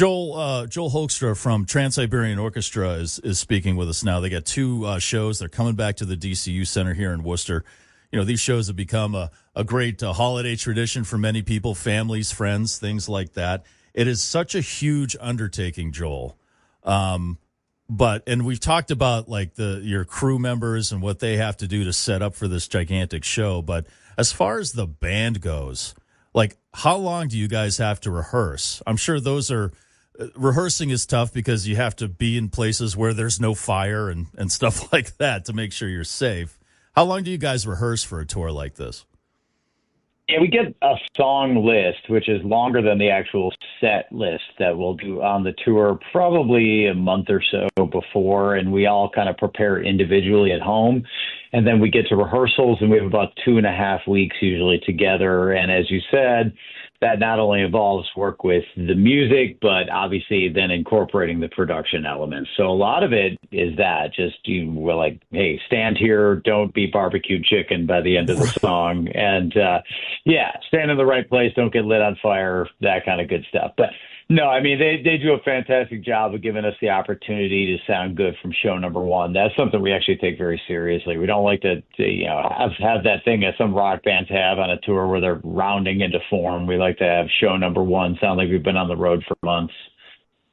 Joel Hoekstra from Trans-Siberian Orchestra is speaking with us now. They got two shows. They're coming back to the DCU Center here in Worcester. You know, these shows have become a great holiday tradition for many people, families, friends, things like that. It is such a huge undertaking, Joel. And we've talked about like your crew members and what they have to do to set up for this gigantic show. But as far as the band goes, like how long do you guys have to rehearse? I'm sure rehearsing is tough because you have to be in places where there's no fire and stuff like that to make sure you're safe. How long do you guys rehearse for a tour like this? Yeah, we get a song list, which is longer than the actual set list that we'll do on the tour, probably a month or so before, and we all kind of prepare individually at home. And then we get to rehearsals, and we have about 2.5 weeks usually together. And as you said, that not only involves work with the music, but obviously then incorporating the production elements. So a lot of it is that we're like, hey, stand here, don't be barbecued chicken by the end of the song. And stand in the right place, don't get lit on fire, that kind of good stuff. But no, I mean, they do a fantastic job of giving us the opportunity to sound good from show number one. That's something we actually take very seriously. We don't like to have that thing that some rock bands have on a tour where they're rounding into form. We like to have show number one sound like we've been on the road for months.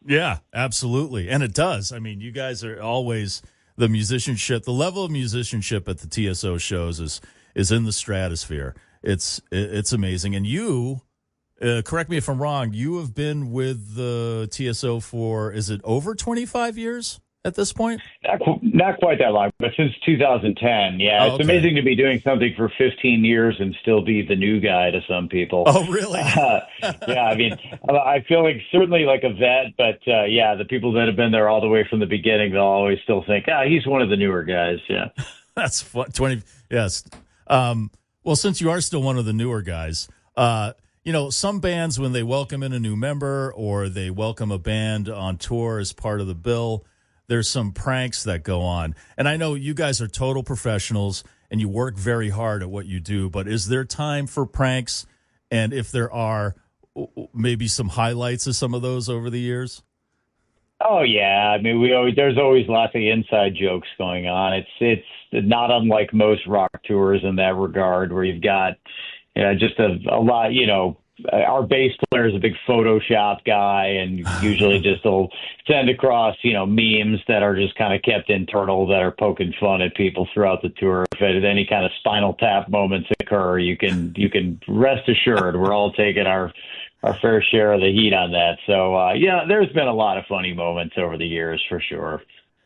Yeah, absolutely. And it does. I mean, you guys are always the musicianship. The level of musicianship at the TSO shows is in the stratosphere. It's amazing. And you... correct me if I'm wrong, you have been with the TSO for, is it over 25 years at this point? Not quite that long, but since 2010. Yeah, It's amazing to be doing something for 15 years and still be the new guy to some people. Oh, really? Yeah, I mean, I feel like certainly like a vet, but the people that have been there all the way from the beginning, they'll always still think, he's one of the newer guys. Yeah. That's fun. Yes. Well, since you are still one of the newer guys, some bands, when they welcome in a new member or they welcome a band on tour as part of the bill, there's some pranks that go on. And I know you guys are total professionals and you work very hard at what you do, but is there time for pranks? And if there are, maybe some highlights of some of those over the years? Oh, yeah. I mean, there's always lots of inside jokes going on. It's not unlike most rock tours in that regard, where you've got just a lot, our bass player is a big Photoshop guy and usually just will send across, memes that are just kind of kept internal that are poking fun at people throughout the tour. If any kind of Spinal Tap moments occur, you can rest assured we're all taking our fair share of the heat on that. So, there's been a lot of funny moments over the years for sure.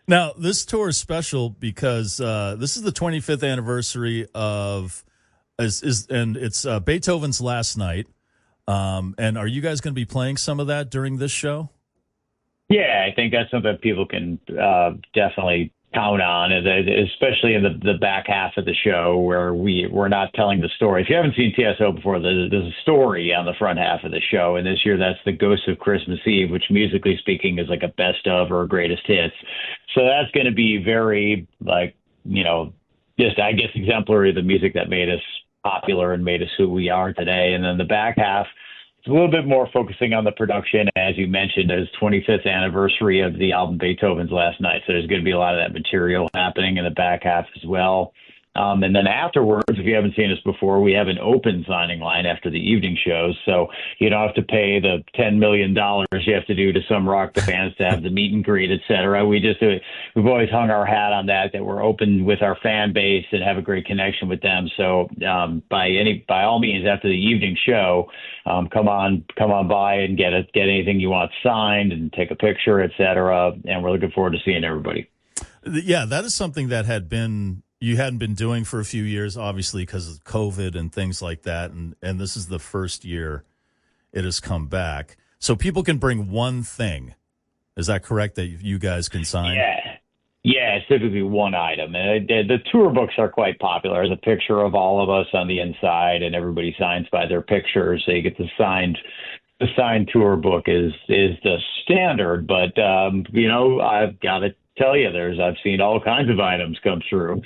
Now, this tour is special because this is the 25th anniversary of... and it's Beethoven's Last Night. And are you guys going to be playing some of that during this show? Yeah, I think that's something people can definitely count on, especially in the back half of the show where we're not telling the story. If you haven't seen TSO before, there's a story on the front half of the show. And this year, that's The Ghost of Christmas Eve, which musically speaking is like a best of or greatest hits. So that's going to be very just, I guess, exemplary of the music that made us popular and made us who we are today. And then the back half, it's a little bit more focusing on the production. As you mentioned, it's 25th anniversary of the album Beethoven's Last Night. So there's going to be a lot of that material happening in the back half as well. And then afterwards, if you haven't seen us before, we have an open signing line after the evening shows. So you don't have to pay the $10 million you have to do to some rock bands to have the meet and greet, et cetera. We've always hung our hat on that we're open with our fan base and have a great connection with them. So by all means, after the evening show, come on by and get anything you want signed and take a picture, et cetera. And we're looking forward to seeing everybody. Yeah, that is something that you hadn't been doing for a few years, obviously, because of COVID and things like that. And this is the first year it has come back. So people can bring one thing. Is that correct, that you guys can sign? Yeah, it's typically one item. And the tour books are quite popular. There's a picture of all of us on the inside, and everybody signs by their picture. So you get the signed tour book is the standard. But, I've got to tell you, I've seen all kinds of items come through.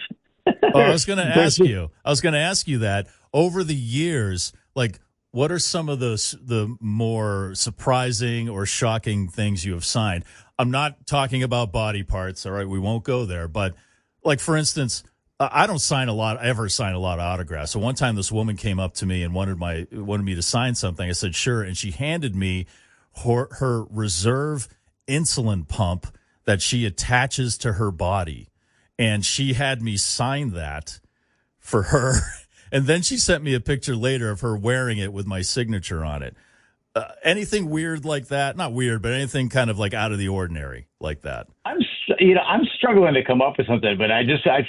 I was going to ask you that over the years, like what are some of the more surprising or shocking things you have signed? I'm not talking about body parts. All right, we won't go there. But like, for instance, I don't ever sign a lot of autographs. So one time this woman came up to me and wanted me to sign something. I said, sure. And she handed me her reserve insulin pump that she attaches to her body. And she had me sign that for her. And then she sent me a picture later of her wearing it with my signature on it. Anything weird like that? Not weird, but anything kind of like out of the ordinary like that? I'm struggling to come up with something, but I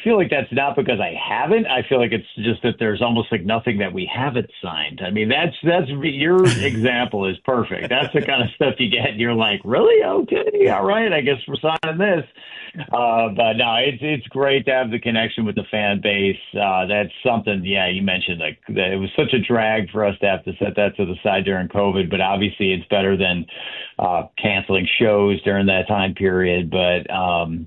feel like that's not because I haven't. I feel like it's just that there's almost like nothing that we haven't signed. I mean, that's your example is perfect. That's the kind of stuff you get. And you're like, really? Okay, all right. I guess we're signing this. But no, it's great to have the connection with the fan base. That's something. Yeah, you mentioned like that it was such a drag for us to have to set that to the side during COVID. But obviously, it's better than canceling shows during that time period. But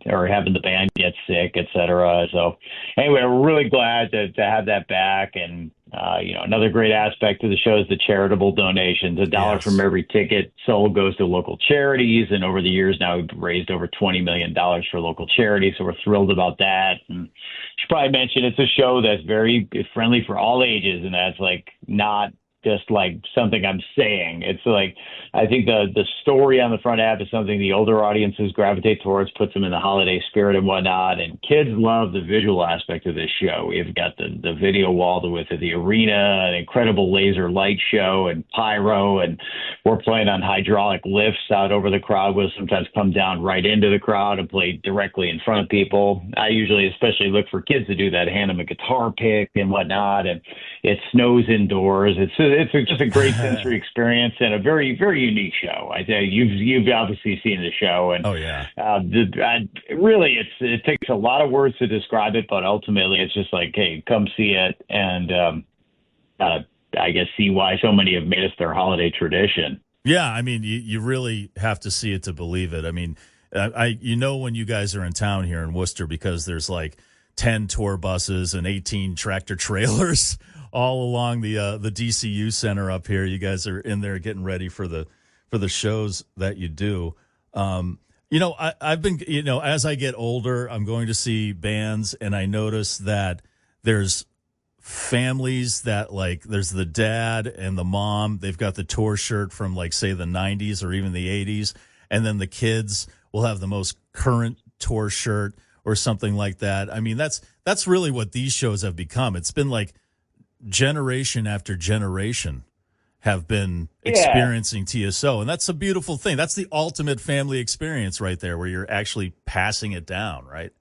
or having the band get sick, et cetera. So anyway, we're really glad to have that back. And, another great aspect of the show is the charitable donations. $1 from every ticket sold goes to local charities. And over the years now, we've raised over $20 million for local charities. So we're thrilled about that. And I should probably mention it's a show that's very friendly for all ages. And that's like not just like something I'm saying. It's like, I think the story on the front half is something the older audiences gravitate towards, puts them in the holiday spirit and whatnot. And kids love the visual aspect of this show. We've got the video wall with the arena, an incredible laser light show and pyro. And we're playing on hydraulic lifts out over the crowd. We'll sometimes come down right into the crowd and play directly in front of people. I usually especially look for kids to do that, hand them a guitar pick and whatnot. And it snows indoors. It's just a great sensory experience and a very, very unique show. I tell you, you've obviously seen the show, and oh yeah, really, it takes a lot of words to describe it, but ultimately, it's just like, hey, come see it, and I guess see why so many have made us their holiday tradition. Yeah, I mean, you really have to see it to believe it. I mean, when you guys are in town here in Worcester, because there's like 10 tour buses and 18 tractor trailers all along the DCU Center up here. You guys are in there getting ready for the shows that you do. I've been, as I get older, I'm going to see bands, and I notice that there's families that, like, there's the dad and the mom. They've got the tour shirt from, like, say, the 90s or even the 80s, and then the kids will have the most current tour shirt or something like that. I mean, that's really what these shows have become. It's been like generation after generation have been experiencing TSO, and that's a beautiful thing. That's the ultimate family experience right there, where you're actually passing it down, right?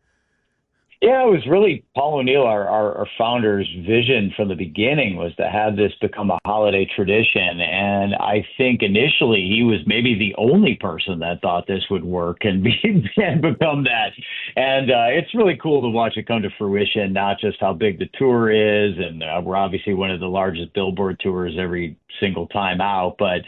Yeah, it was really Paul O'Neill, our founder's vision from the beginning, was to have this become a holiday tradition. And I think initially he was maybe the only person that thought this would work and become that. And it's really cool to watch it come to fruition, not just how big the tour is. And we're obviously one of the largest Billboard tours every single time out, but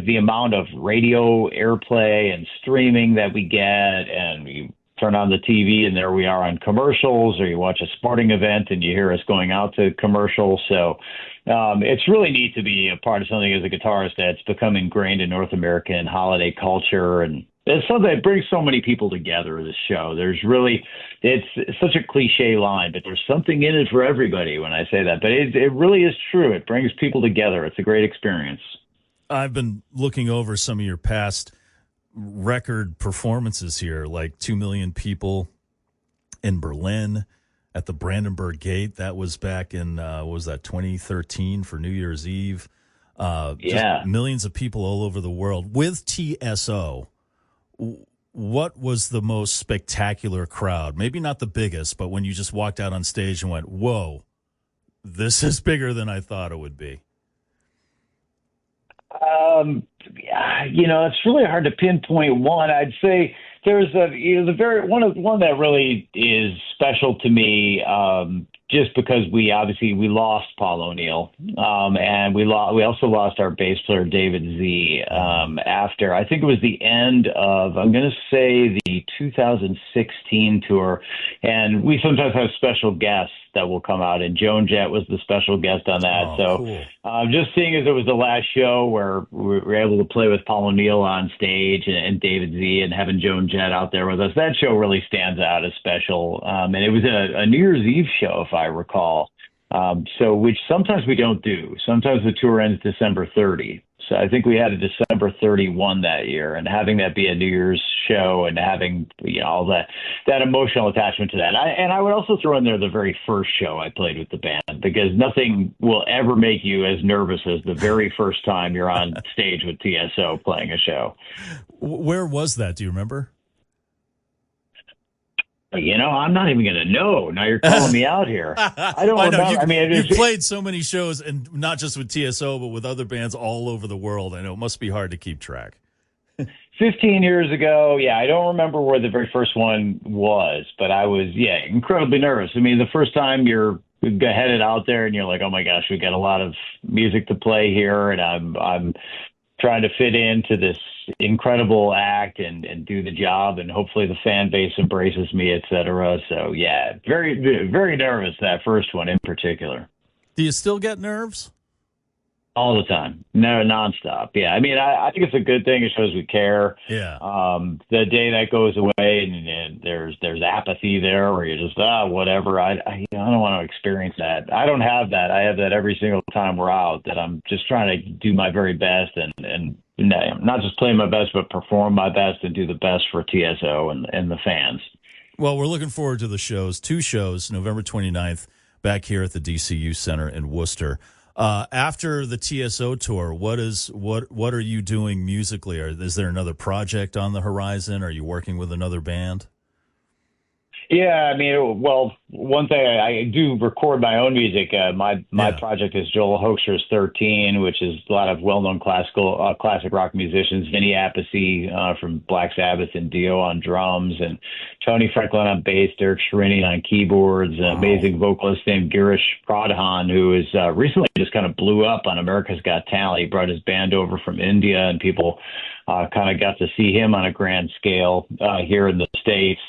the amount of radio airplay and streaming that we get, and we turn on the TV and there we are on commercials, or you watch a sporting event and you hear us going out to commercials. So it's really neat to be a part of something as a guitarist that's become ingrained in North American holiday culture. And it's something that brings so many people together, this show. It's such a cliche line, but there's something in it for everybody when I say that. But it really is true. It brings people together. It's a great experience. I've been looking over some of your past record performances here, like 2 million people in Berlin at the Brandenburg Gate. That was back in, 2013 for New Year's Eve. Just millions of people all over the world. With TSO, what was the most spectacular crowd? Maybe not the biggest, but when you just walked out on stage and went, whoa, this is bigger than I thought it would be. It's really hard to pinpoint one. I'd say there's one that really is special to me. just because we lost Paul O'Neill, and we also lost our bass player David Z. After I think it was the end of, I'm going to say, the 2016 tour, and we sometimes have special guests that will come out, and Joan Jett was the special guest on that. Cool. Just seeing as it was the last show where we were able to play with Paul O'Neill on stage and David Z, and having Joan Jett out there with us, that show really stands out as special. And it was a New Year's Eve show, if I recall. Which sometimes we don't do. Sometimes the tour ends December 30. So I think we had a December 31 that year, and having that be a New Year's show and having all that emotional attachment to that. I would also throw in there the very first show I played with the band, because nothing will ever make you as nervous as the very first time you're on stage with TSO playing a show. Where was that? Do you remember? I'm not even going to know. Now you're calling me out here. I don't remember. You've played so many shows, and not just with TSO, but with other bands all over the world. I know it must be hard to keep track. 15 years ago, I don't remember where the very first one was, but I was, incredibly nervous. I mean, the first time you're headed out there and you're like, oh my gosh, we got a lot of music to play here, and I'm trying to fit into this incredible act and do the job, and hopefully the fan base embraces me, etc. So very, very nervous, that first one in particular. Do you still get nerves? All the time. No, nonstop. Yeah. I mean, I think it's a good thing. It shows we care. Yeah. The day that goes away and there's apathy there, where you're just, whatever. I don't want to experience that. I don't have that. I have that every single time we're out, that I'm just trying to do my very best and not just play my best, but perform my best and do the best for TSO and the fans. Well, we're looking forward to the shows. 2 shows, November 29th, back here at the DCU Center in Worcester. After the TSO tour, what are you doing musically? Is there another project on the horizon? Are you working with another band? Yeah, I mean, well, one thing, I do record my own music. My project is Joel Hoekstra's 13, which is a lot of well-known classic rock musicians. Vinny Appice from Black Sabbath and Dio on drums, and Tony Franklin on bass, Derek Sherinian on keyboards, an amazing vocalist named Girish Pradhan, who is recently just kind of blew up on America's Got Talent. He brought his band over from India, and people kind of got to see him on a grand scale here in the States.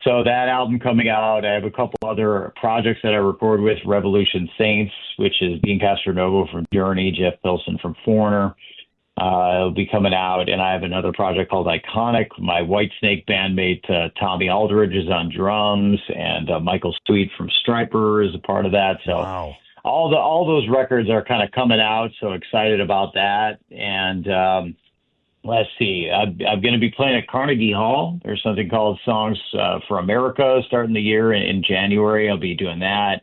So that album coming out, I have a couple other projects that I record with, Revolution Saints, which is Dean Castronovo from Journey, Jeff Pilson from Foreigner. It'll be coming out, and I have another project called Iconic. My Whitesnake bandmate Tommy Aldridge is on drums, and Michael Sweet from Striper is a part of that. So all those records are kind of coming out, so excited about that. And let's see. I'm going to be playing at Carnegie Hall. There's something called Songs for America starting the year in January. I'll be doing that.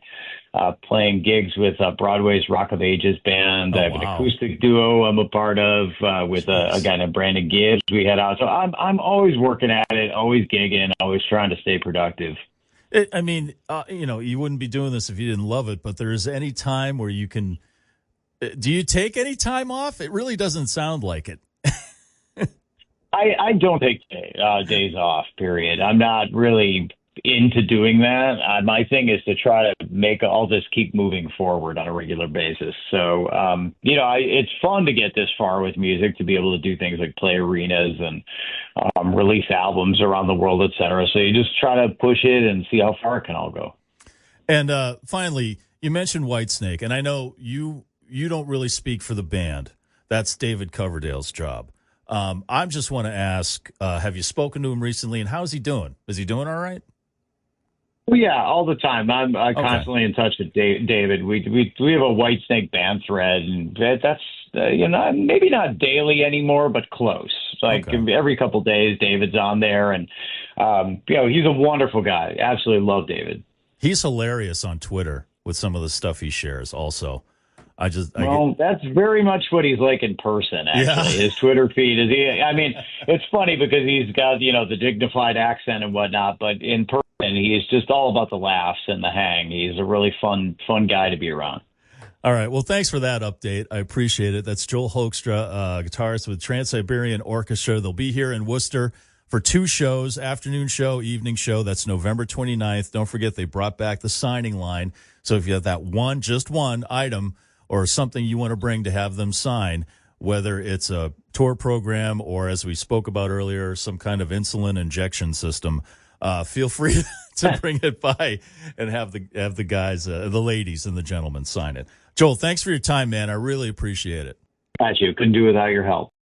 Playing gigs with Broadway's Rock of Ages band. I have an acoustic duo I'm a part of with a guy named Brandon Gibbs. We head out. So I'm always working at it, always gigging, always trying to stay productive. You wouldn't be doing this if you didn't love it, but there is any time where you can. Do you take any time off? It really doesn't sound like it. I don't take days off, period. I'm not really into doing that. My thing is to try to make all this keep moving forward on a regular basis. So, it's fun to get this far with music, to be able to do things like play arenas and release albums around the world, et cetera. So you just try to push it and see how far it can all go. And finally, you mentioned Whitesnake, and I know you don't really speak for the band. That's David Coverdale's job. I just want to ask, have you spoken to him recently, and how's he doing? Is he doing all right? Well, yeah, all the time. I'm constantly in touch with David. We have a Whitesnake band thread, and that's maybe not daily anymore, but close. Like every couple of days, David's on there, and he's a wonderful guy. Absolutely love David. He's hilarious on Twitter with some of the stuff he shares. Also. That's very much what he's like in person, actually. Yeah. His Twitter feed it's funny because he's got, the dignified accent and whatnot, but in person, he's just all about the laughs and the hang. He's a really fun guy to be around. All right. Well, thanks for that update. I appreciate it. That's Joel Hoekstra, guitarist with Trans-Siberian Orchestra. They'll be here in Worcester for 2 shows, afternoon show, evening show. That's November 29th. Don't forget, they brought back the signing line. So if you have that just one item or something you want to bring to have them sign, whether it's a tour program or, as we spoke about earlier, some kind of insulin injection system, feel free to bring it by and have the guys, the ladies and the gentlemen sign it. Joel, thanks for your time, man. I really appreciate it. Got you. Couldn't do without your help.